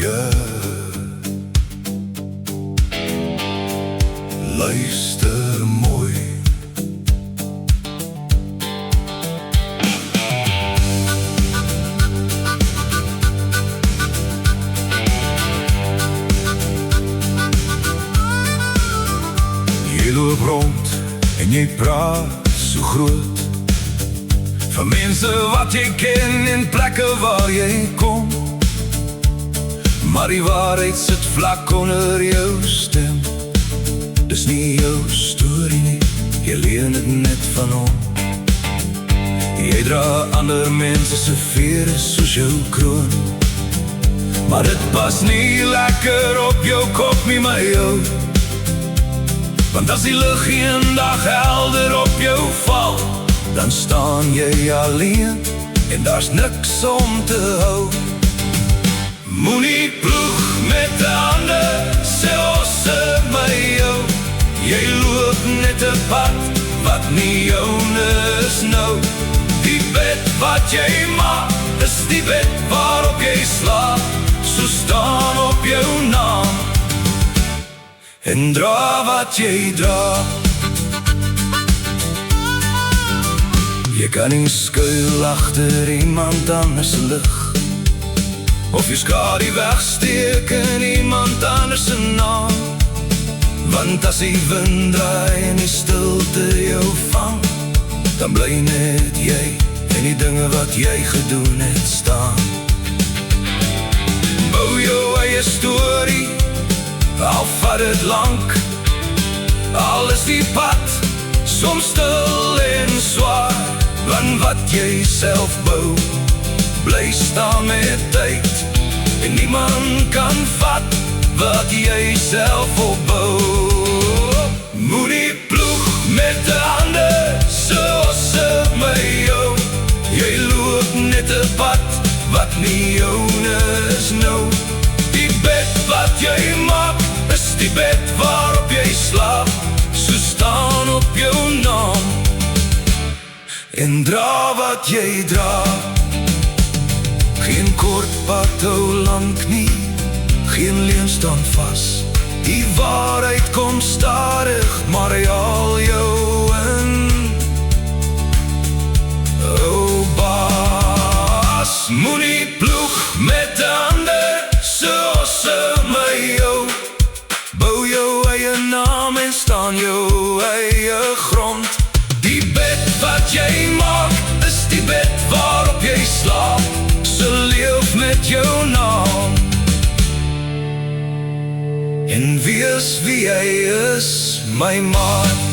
je. Luister mooi. Jy loop rond en jy praat so groot van mense wat jy ken en plekke waar jy kom, maar die waarheid sit vlak onder jou stem. Dis nie jou storie nie, jy leen het net van hom. Jy dra ander mense se vere soos jou kroon, maar dit pas nie lekker op jou kop nie, my jou. Want as die lig eendag helder op jou val, dan staan jy alleen en daar's niks om te hou. Moenie ploeg met die hande, sê osse my jou. Jy loop net 'n pad wat nie joune is nou. Die bed wat jy maak, is die bed waarop jy slaap. So staan op jou naam en dra wat jy dra. Jy kan nie skuil agter iemand anders se lig, of jy skadu wegsteek in iemand anders se naam. Want as die wind draai en die stilte jou vang, dan bly net jy en die dinge wat jy gedoen het staan. Bou jou eie storie, al vat het lank, al is die pad soms stil en zwaar. Want wat jy self bou, bly staan met tyd, en niemand kan vat wat jy self opbou. Moenie ploeg met die hande, soos my jou. Jy loop net 'n pad wat nie joune is nou. Die bed wat jy maak, is die bed waarop jy slaap. So staan op jou naam en dra wat jy dra. Geen kort pad hou lank nie, geen leuen staan vas. Die waarheid kom stadig, maar hy haal jou in. O baas, moenie ploeg met die hande, soos my jou. Bou jou eie naam en staan jou eie grond. Die bed wat jy maak, is die bed waarop jy slaap. So leef met jou naam en wees wie jy is, my maat.